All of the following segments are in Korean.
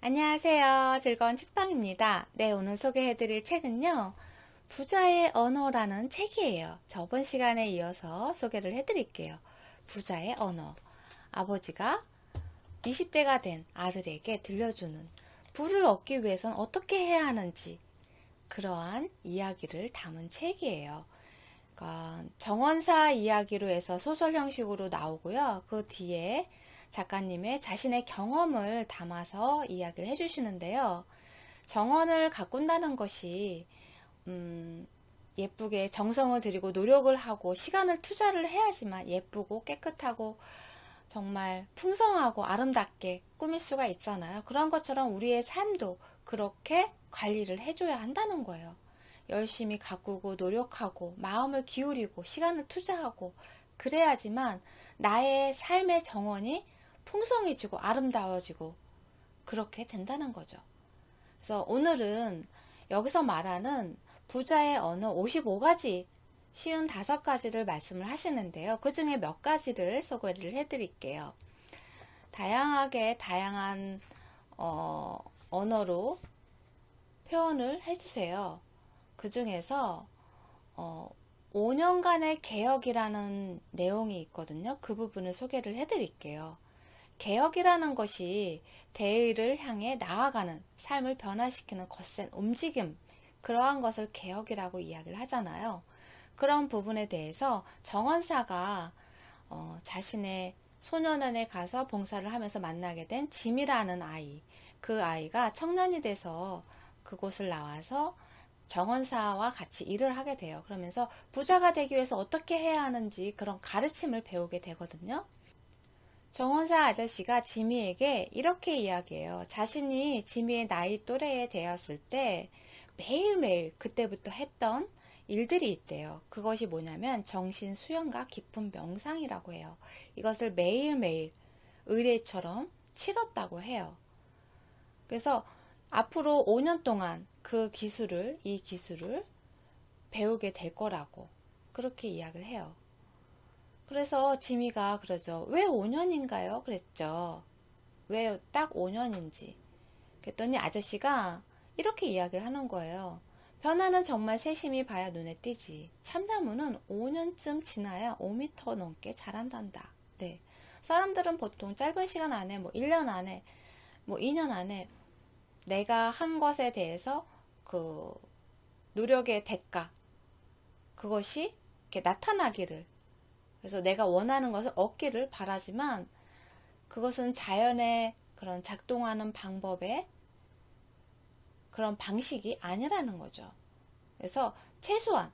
안녕하세요. 즐거운 책방입니다. 네, 오늘 소개해드릴 책은요, 부자의 언어라는 책이에요. 저번 시간에 이어서 소개를 해드릴게요. 부자의 언어. 아버지가 20대가 된 아들에게 들려주는 부를 얻기 위해선 어떻게 해야 하는지 그러한 이야기를 담은 책이에요. 그러니까 정원사 이야기로 해서 소설 형식으로 나오고요. 그 뒤에 작가님의 자신의 경험을 담아서 이야기를 해주시는데요. 정원을 가꾼다는 것이 예쁘게 정성을 들이고 노력을 하고 시간을 투자를 해야지만 예쁘고 깨끗하고 정말 풍성하고 아름답게 꾸밀 수가 있잖아요. 그런 것처럼 우리의 삶도 그렇게 관리를 해줘야 한다는 거예요. 열심히 가꾸고 노력하고 마음을 기울이고 시간을 투자하고 그래야지만 나의 삶의 정원이 풍성해지고 아름다워지고 그렇게 된다는 거죠. 그래서 오늘은 여기서 말하는 부자의 언어 55가지, 55가지를 말씀을 하시는데요. 그 중에 몇 가지를 소개를 해드릴게요. 다양한 언어로 표현을 해주세요. 그 중에서 5년간의 개혁이라는 내용이 있거든요. 그 부분을 소개를 해드릴게요. 개혁이라는 것이 대의를 향해 나아가는 삶을 변화시키는 거센 움직임, 그러한 것을 개혁이라고 이야기를 하잖아요. 그런 부분에 대해서 정원사가 자신의 소년원에 가서 봉사를 하면서 만나게 된 짐이라는 아이, 그 아이가 청년이 돼서 그곳을 나와서 정원사와 같이 일을 하게 돼요. 그러면서 부자가 되기 위해서 어떻게 해야 하는지 그런 가르침을 배우게 되거든요. 정원사 아저씨가 지미에게 이렇게 이야기해요. 자신이 지미의 나이 또래에 되었을 때 매일매일 그때부터 했던 일들이 있대요. 그것이 뭐냐면 정신 수양과 깊은 명상이라고 해요. 이것을 매일매일 의례처럼 치렀다고 해요. 그래서 앞으로 5년 동안 이 기술을 배우게 될 거라고 그렇게 이야기를 해요. 그래서 지미가 그러죠. 왜 5년인가요? 그랬죠. 왜 딱 5년인지. 그랬더니 아저씨가 이렇게 이야기를 하는 거예요. 변화는 정말 세심히 봐야 눈에 띄지. 참나무는 5년쯤 지나야 5m 넘게 자란단다. 네. 사람들은 보통 짧은 시간 안에, 1년 안에, 2년 안에 내가 한 것에 대해서 그 노력의 대가, 그것이 이렇게 나타나기를, 그래서 내가 원하는 것을 얻기를 바라지만 그것은 자연의 그런 작동하는 방법의 그런 방식이 아니라는 거죠. 그래서 최소한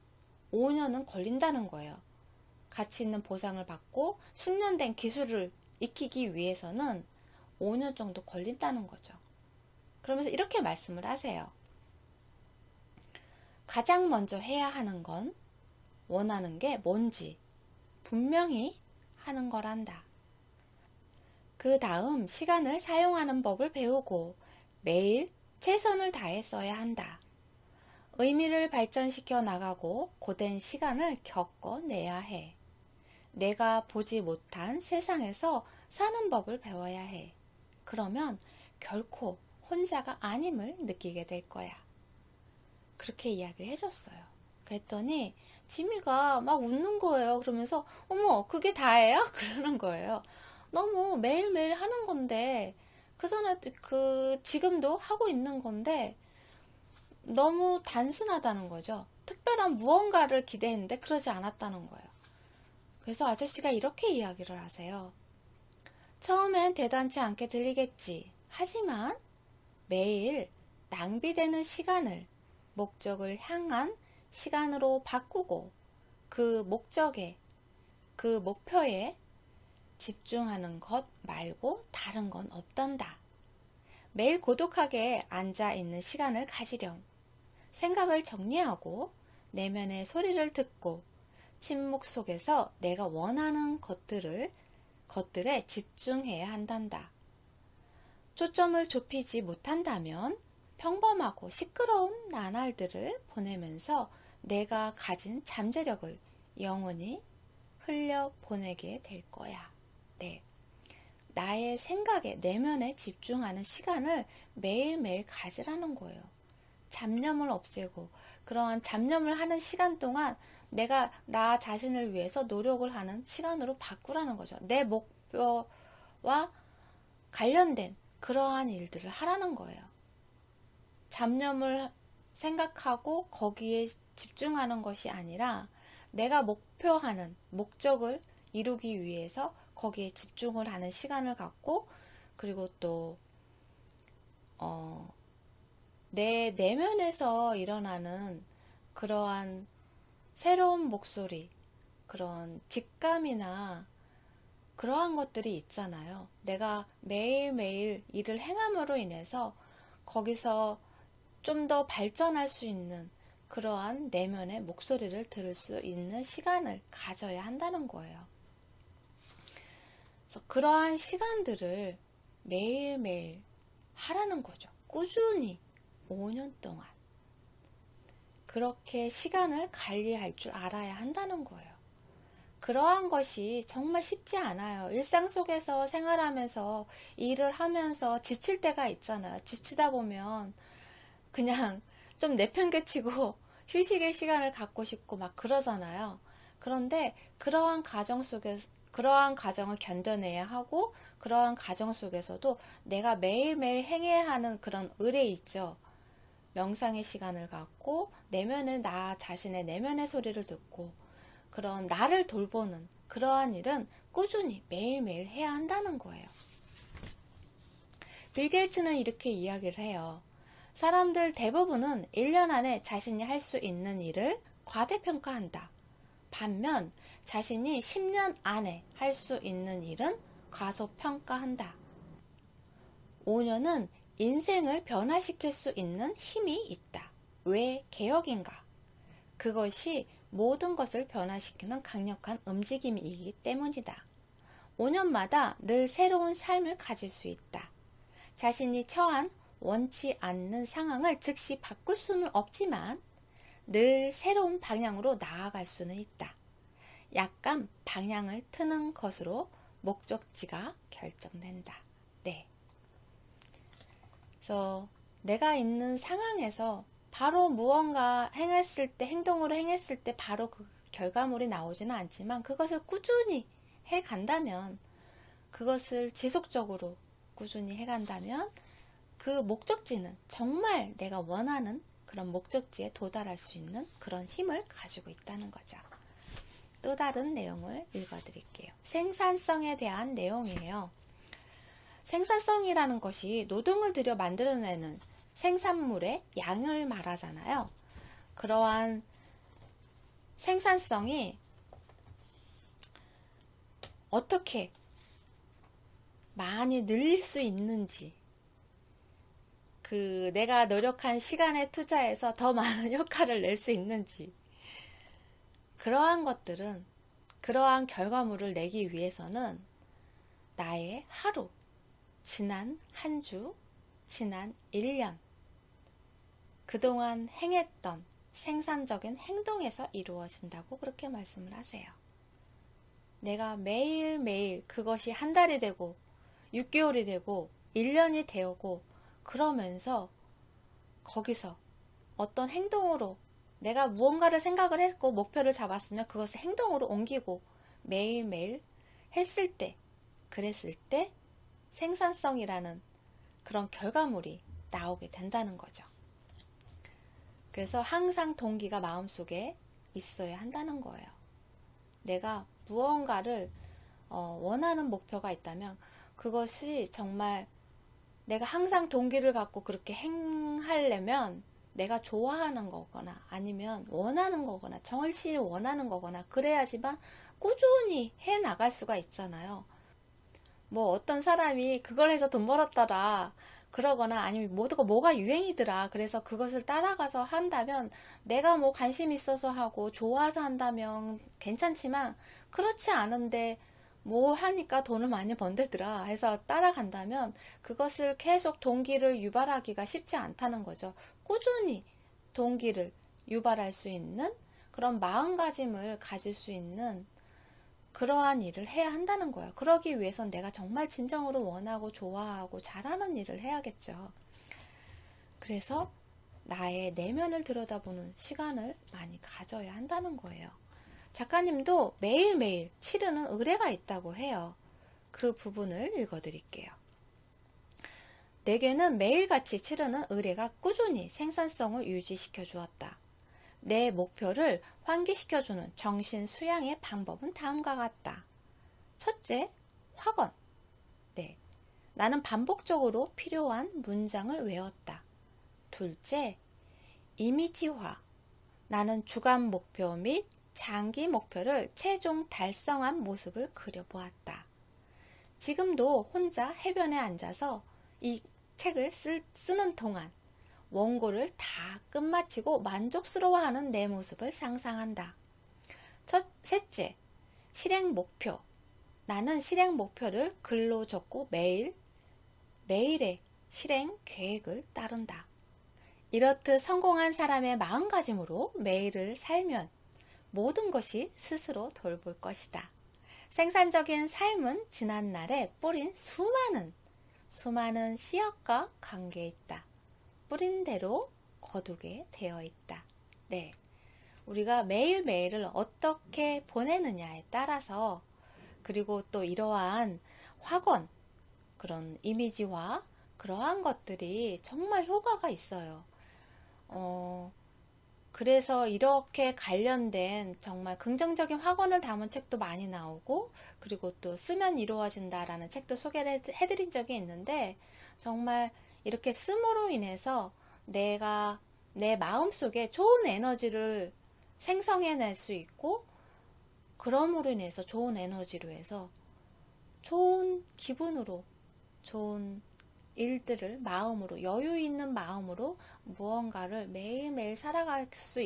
5년은 걸린다는 거예요. 가치 있는 보상을 받고 숙련된 기술을 익히기 위해서는 5년 정도 걸린다는 거죠. 그러면서 이렇게 말씀을 하세요. 가장 먼저 해야 하는 건 원하는 게 뭔지 분명히 하는 거란다. 그 다음 시간을 사용하는 법을 배우고 매일 최선을 다해 써야 한다. 의미를 발전시켜 나가고 고된 시간을 겪어내야 해. 내가 보지 못한 세상에서 사는 법을 배워야 해. 그러면 결코 혼자가 아님을 느끼게 될 거야. 그렇게 이야기를 해줬어요. 그랬더니 지미가 막 웃는 거예요. 그러면서 어머 그게 다예요? 그러는 거예요. 너무 매일매일 하는 건데 지금도 하고 있는 건데 너무 단순하다는 거죠. 특별한 무언가를 기대했는데 그러지 않았다는 거예요. 그래서 아저씨가 이렇게 이야기를 하세요. 처음엔 대단치 않게 들리겠지. 하지만 매일 낭비되는 시간을 목적을 향한 시간으로 바꾸고 그 목표에 집중하는 것 말고 다른 건 없단다. 매일 고독하게 앉아 있는 시간을 가지렴. 생각을 정리하고 내면의 소리를 듣고 침묵 속에서 내가 원하는 것들에 집중해야 한단다. 초점을 좁히지 못한다면 평범하고 시끄러운 나날들을 보내면서 내가 가진 잠재력을 영원히 흘려보내게 될 거야. 네. 나의 생각에, 내면에 집중하는 시간을 매일매일 가지라는 거예요. 잡념을 없애고, 그러한 잡념을 하는 시간 동안 내가 나 자신을 위해서 노력을 하는 시간으로 바꾸라는 거죠. 내 목표와 관련된 그러한 일들을 하라는 거예요. 잡념을 생각하고 거기에 집중하는 것이 아니라 내가 목표하는 목적을 이루기 위해서 거기에 집중을 하는 시간을 갖고, 그리고 또 내 내면에서 일어나는 그러한 새로운 목소리, 그런 직감이나 그러한 것들이 있잖아요. 내가 매일매일 일을 행함으로 인해서 거기서 좀 더 발전할 수 있는 그러한 내면의 목소리를 들을 수 있는 시간을 가져야 한다는 거예요. 그래서 그러한 시간들을 매일매일 하라는 거죠. 꾸준히 5년 동안. 그렇게 시간을 관리할 줄 알아야 한다는 거예요. 그러한 것이 정말 쉽지 않아요. 일상 속에서 생활하면서 일을 하면서 지칠 때가 있잖아요. 지치다 보면 그냥 좀 내팽개치고 휴식의 시간을 갖고 싶고 막 그러잖아요. 그런데 그러한 과정을 견뎌내야 하고, 그러한 과정 속에서도 내가 매일매일 행해야 하는 그런 의례 있죠. 명상의 시간을 갖고 내면의 나 자신의 내면의 소리를 듣고 그런 나를 돌보는 그러한 일은 꾸준히 매일매일 해야 한다는 거예요. 빌 게이츠는 이렇게 이야기를 해요. 사람들 대부분은 1년 안에 자신이 할 수 있는 일을 과대평가한다. 반면 자신이 10년 안에 할 수 있는 일은 과소평가한다. 5년은 인생을 변화시킬 수 있는 힘이 있다. 왜 개혁인가? 그것이 모든 것을 변화시키는 강력한 움직임이기 때문이다. 5년마다 늘 새로운 삶을 가질 수 있다. 자신이 처한 원치 않는 상황을 즉시 바꿀 수는 없지만 늘 새로운 방향으로 나아갈 수는 있다. 약간 방향을 트는 것으로 목적지가 결정된다. 네. 그래서 내가 있는 상황에서 바로 무언가 행동으로 행했을 때 바로 그 결과물이 나오지는 않지만 그것을 꾸준히 해간다면, 그것을 지속적으로 꾸준히 해간다면 그 목적지는 정말 내가 원하는 그런 목적지에 도달할 수 있는 그런 힘을 가지고 있다는 거죠. 또 다른 내용을 읽어드릴게요. 생산성에 대한 내용이에요. 생산성이라는 것이 노동을 들여 만들어내는 생산물의 양을 말하잖아요. 그러한 생산성이 어떻게 많이 늘릴 수 있는지, 내가 노력한 시간에 투자해서 더 많은 효과를 낼 수 있는지, 그러한 것들은, 그러한 결과물을 내기 위해서는 나의 하루, 지난 한 주, 지난 1년, 그동안 행했던 생산적인 행동에서 이루어진다고 그렇게 말씀을 하세요. 내가 매일매일 그것이 한 달이 되고 6개월이 되고 1년이 되고 그러면서 거기서 어떤 행동으로 내가 무언가를 생각을 했고 목표를 잡았으면 그것을 행동으로 옮기고 매일매일 했을 때, 그랬을 때 생산성이라는 그런 결과물이 나오게 된다는 거죠. 그래서 항상 동기가 마음속에 있어야 한다는 거예요. 내가 무언가를 원하는 목표가 있다면 그것이 정말 내가 항상 동기를 갖고 그렇게 행하려면 내가 좋아하는 거거나 아니면 원하는 거거나 정말로 원하는 거거나 그래야지만 꾸준히 해 나갈 수가 있잖아요. 뭐 어떤 사람이 그걸 해서 돈 벌었더라 그러거나 아니면 뭐가 유행이더라 그래서 그것을 따라가서 한다면 내가 뭐 관심 있어서 하고 좋아서 한다면 괜찮지만, 그렇지 않은데 뭐 하니까 돈을 많이 번대더라 해서 따라간다면 그것을 계속 동기를 유발하기가 쉽지 않다는 거죠. 꾸준히 동기를 유발할 수 있는 그런 마음가짐을 가질 수 있는 그러한 일을 해야 한다는 거예요. 그러기 위해선 내가 정말 진정으로 원하고 좋아하고 잘하는 일을 해야겠죠. 그래서 나의 내면을 들여다보는 시간을 많이 가져야 한다는 거예요. 작가님도 매일매일 치르는 의뢰가 있다고 해요. 그 부분을 읽어드릴게요. 내게는 매일같이 치르는 의뢰가 꾸준히 생산성을 유지시켜 주었다. 내 목표를 환기시켜주는 정신 수양의 방법은 다음과 같다. 첫째, 확언. 네, 나는 반복적으로 필요한 문장을 외웠다. 둘째, 이미지화. 나는 주간 목표 및 장기 목표를 최종 달성한 모습을 그려보았다. 지금도 혼자 해변에 앉아서 이 책을 쓰는 동안 원고를 다 끝마치고 만족스러워하는 내 모습을 상상한다. 셋째, 실행 목표. 나는 실행 목표를 글로 적고 매일의 실행 계획을 따른다. 이렇듯 성공한 사람의 마음가짐으로 매일을 살면 모든 것이 스스로 돌볼 것이다. 생산적인 삶은 지난날에 뿌린 수많은 씨앗과 관계에 있다. 뿌린 대로 거두게 되어 있다. 네. 우리가 매일매일을 어떻게 보내느냐에 따라서, 그리고 또 이러한 확언, 그런 이미지화, 그러한 것들이 정말 효과가 있어요. 그래서 이렇게 관련된 정말 긍정적인 확언을 담은 책도 많이 나오고, 그리고 또 쓰면 이루어진다라는 책도 소개를 해드린 적이 있는데, 정말 이렇게 씀으로 인해서 내가 내 마음속에 좋은 에너지를 생성해낼 수 있고, 그럼으로 인해서 좋은 에너지로 해서 좋은 기분으로, 좋은 일들을 마음으로, 여유 있는 마음으로 무언가를 매일매일 살아갈 수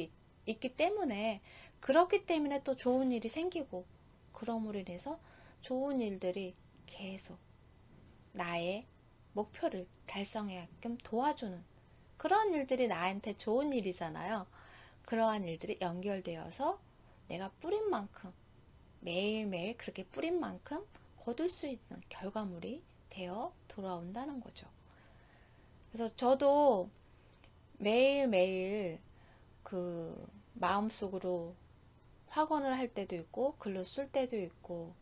있기 때문에, 그렇기 때문에 또 좋은 일이 생기고, 그럼으로 인해서 좋은 일들이 계속 나의 목표를 달성하게끔 도와주는 그런 일들이 나한테 좋은 일이잖아요. 그러한 일들이 연결되어서 내가 뿌린 만큼, 매일매일 그렇게 뿌린 만큼 거둘 수 있는 결과물이 되어 돌아온다는 거죠. 그래서 저도 매일매일 그 마음속으로 확언을 할 때도 있고, 글로 쓸 때도 있고,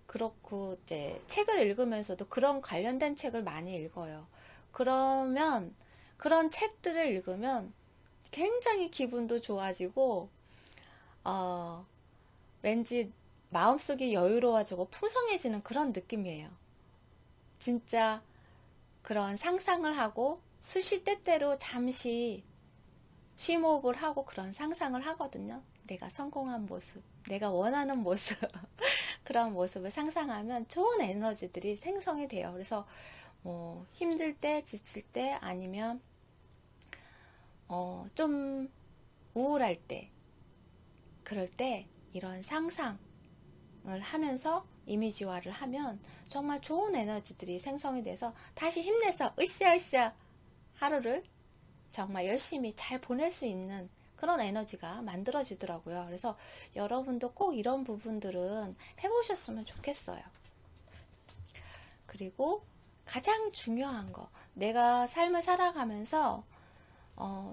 그렇고, 이제 책을 읽으면서도 그런 관련된 책을 많이 읽어요. 그러면, 그런 책들을 읽으면 굉장히 기분도 좋아지고, 왠지 마음속이 여유로워지고 풍성해지는 그런 느낌이에요. 진짜 그런 상상을 하고 수시때때로 잠시 심호흡을 하고 그런 상상을 하거든요. 내가 성공한 모습, 내가 원하는 모습 그런 모습을 상상하면 좋은 에너지들이 생성이 돼요. 그래서 뭐 힘들 때, 지칠 때, 아니면 좀 우울할 때, 그럴 때 이런 상상을 하면서 이미지화를 하면 정말 좋은 에너지들이 생성이 돼서 다시 힘내서 으쌰으쌰 하루를 정말 열심히 잘 보낼 수 있는 그런 에너지가 만들어지더라고요. 그래서 여러분도 꼭 이런 부분들은 해보셨으면 좋겠어요. 그리고 가장 중요한 거, 내가 삶을 살아가면서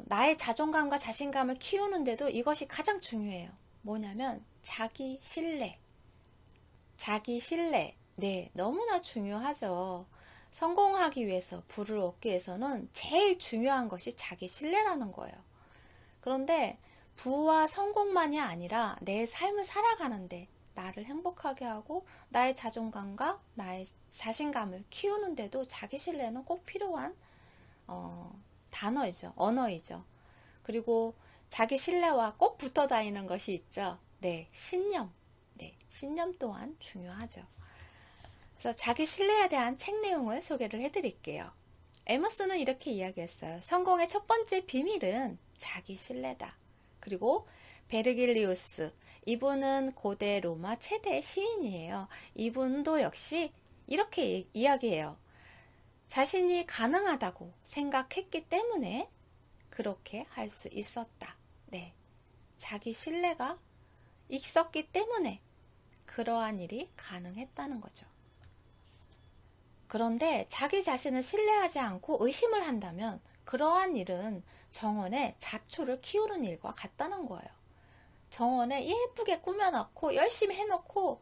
나의 자존감과 자신감을 키우는데도 이것이 가장 중요해요. 뭐냐면 자기 신뢰. 자기 신뢰. 네, 너무나 중요하죠. 성공하기 위해서, 부를 얻기 위해서는 제일 중요한 것이 자기 신뢰라는 거예요. 그런데 부와 성공만이 아니라 내 삶을 살아가는데 나를 행복하게 하고 나의 자존감과 나의 자신감을 키우는데도 자기 신뢰는 꼭 필요한 단어이죠. 언어이죠. 그리고 자기 신뢰와 꼭 붙어 다니는 것이 있죠. 네, 신념. 네, 신념 또한 중요하죠. 그래서 자기 신뢰에 대한 책 내용을 소개를 해드릴게요. 에머슨은 이렇게 이야기했어요. 성공의 첫 번째 비밀은 자기 신뢰다. 그리고 베르길리우스, 이분은 고대 로마 최대 시인이에요. 이분도 역시 이렇게 이야기해요. 자신이 가능하다고 생각했기 때문에 그렇게 할 수 있었다. 네, 자기 신뢰가 있었기 때문에 그러한 일이 가능했다는 거죠. 그런데 자기 자신을 신뢰하지 않고 의심을 한다면 그러한 일은 정원에 잡초를 키우는 일과 같다는 거예요. 정원에 예쁘게 꾸며놓고 열심히 해놓고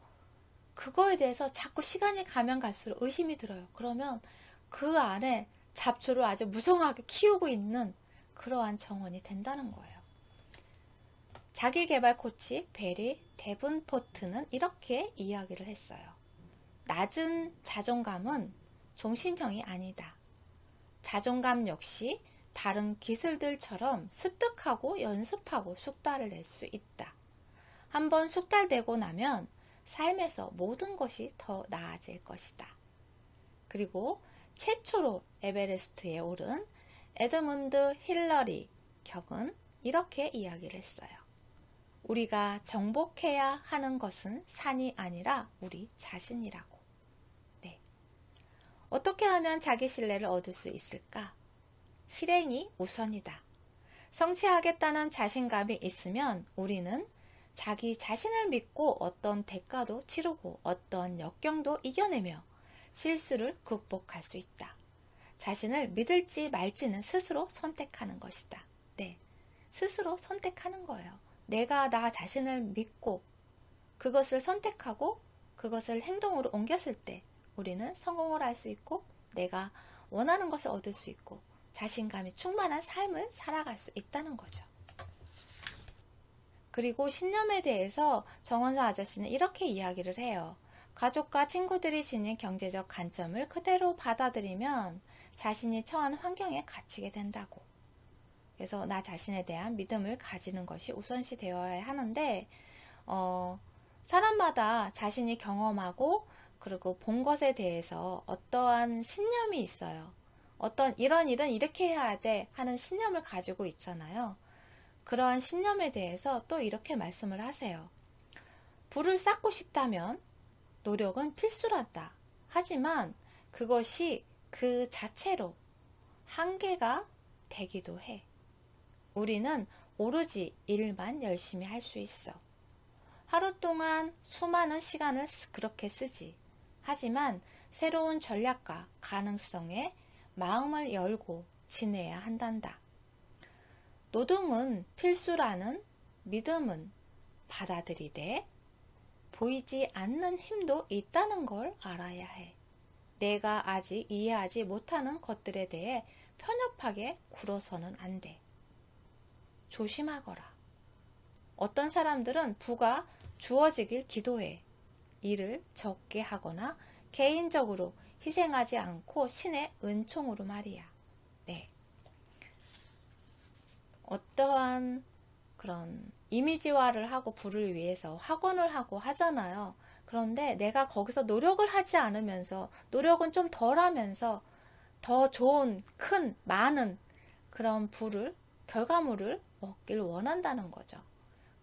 그거에 대해서 자꾸 시간이 가면 갈수록 의심이 들어요. 그러면 그 안에 잡초를 아주 무성하게 키우고 있는 그러한 정원이 된다는 거예요. 자기개발 코치 베리 데븐포트는 이렇게 이야기를 했어요. 낮은 자존감은 종신형이 아니다. 자존감 역시 다른 기술들처럼 습득하고 연습하고 숙달을 낼 수 있다. 한번 숙달되고 나면 삶에서 모든 것이 더 나아질 것이다. 그리고 최초로 에베레스트에 오른 에드문드 힐러리 격은 이렇게 이야기를 했어요. 우리가 정복해야 하는 것은 산이 아니라 우리 자신이라고. 네. 어떻게 하면 자기 신뢰를 얻을 수 있을까? 실행이 우선이다. 성취하겠다는 자신감이 있으면 우리는 자기 자신을 믿고 어떤 대가도 치르고 어떤 역경도 이겨내며 실수를 극복할 수 있다. 자신을 믿을지 말지는 스스로 선택하는 것이다. 네, 스스로 선택하는 거예요. 내가 나 자신을 믿고 그것을 선택하고 그것을 행동으로 옮겼을 때 우리는 성공을 할 수 있고 내가 원하는 것을 얻을 수 있고 자신감이 충만한 삶을 살아갈 수 있다는 거죠. 그리고 신념에 대해서 정원사 아저씨는 이렇게 이야기를 해요. 가족과 친구들이 지닌 경제적 관점을 그대로 받아들이면 자신이 처한 환경에 갇히게 된다고. 그래서 나 자신에 대한 믿음을 가지는 것이 우선시 되어야 하는데 사람마다 자신이 경험하고 그리고 본 것에 대해서 어떠한 신념이 있어요. 어떤 이런 일은 이렇게 해야 돼 하는 신념을 가지고 있잖아요. 그러한 신념에 대해서 또 이렇게 말씀을 하세요. 불을 쌓고 싶다면 노력은 필수란다. 하지만 그것이 그 자체로 한계가 되기도 해. 우리는 오로지 일만 열심히 할 수 있어. 하루 동안 수많은 시간을 그렇게 쓰지. 하지만 새로운 전략과 가능성에 마음을 열고 지내야 한단다. 노동은 필수라는 믿음은 받아들이되 보이지 않는 힘도 있다는 걸 알아야 해. 내가 아직 이해하지 못하는 것들에 대해 편협하게 굴어서는 안 돼. 조심하거라. 어떤 사람들은 부가 주어지길 기도해. 일을 적게 하거나 개인적으로 희생하지 않고 신의 은총으로 말이야. 네. 어떠한 그런 이미지화를 하고 부를 위해서 학원을 하고 하잖아요. 그런데 내가 거기서 노력을 하지 않으면서 노력은 좀 덜 하면서 더 좋은 큰 많은 그런 부를 결과물을 얻길 원한다는 거죠.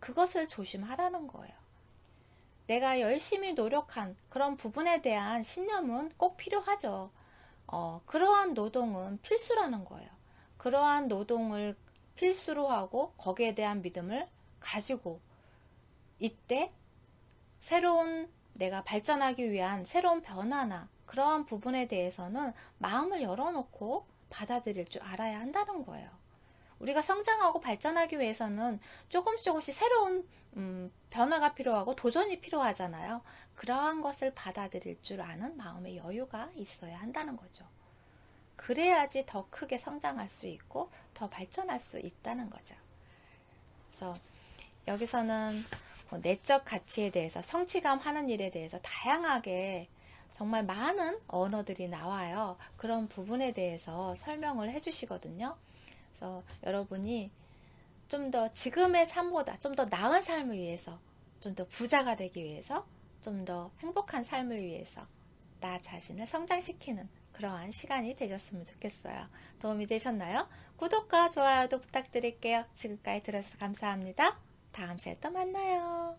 그것을 조심하라는 거예요. 내가 열심히 노력한 그런 부분에 대한 신념은 꼭 필요하죠. 그러한 노동은 필수라는 거예요. 그러한 노동을 필수로 하고 거기에 대한 믿음을 가지고 이때 새로운 내가 발전하기 위한 새로운 변화나 그러한 부분에 대해서는 마음을 열어놓고 받아들일 줄 알아야 한다는 거예요. 우리가 성장하고 발전하기 위해서는 조금씩 새로운 변화가 필요하고 도전이 필요하잖아요. 그러한 것을 받아들일 줄 아는 마음의 여유가 있어야 한다는 거죠. 그래야지 더 크게 성장할 수 있고 더 발전할 수 있다는 거죠. 그래서 여기서는 내적 가치에 대해서 성취감 하는 일에 대해서 다양하게 정말 많은 언어들이 나와요. 그런 부분에 대해서 설명을 해주시거든요. 그래서 여러분이 좀 더 지금의 삶보다 좀 더 나은 삶을 위해서, 좀 더 부자가 되기 위해서, 좀 더 행복한 삶을 위해서 나 자신을 성장시키는 그러한 시간이 되셨으면 좋겠어요. 도움이 되셨나요? 구독과 좋아요도 부탁드릴게요. 지금까지 들어주셔서 감사합니다. 다음 시간에 또 만나요.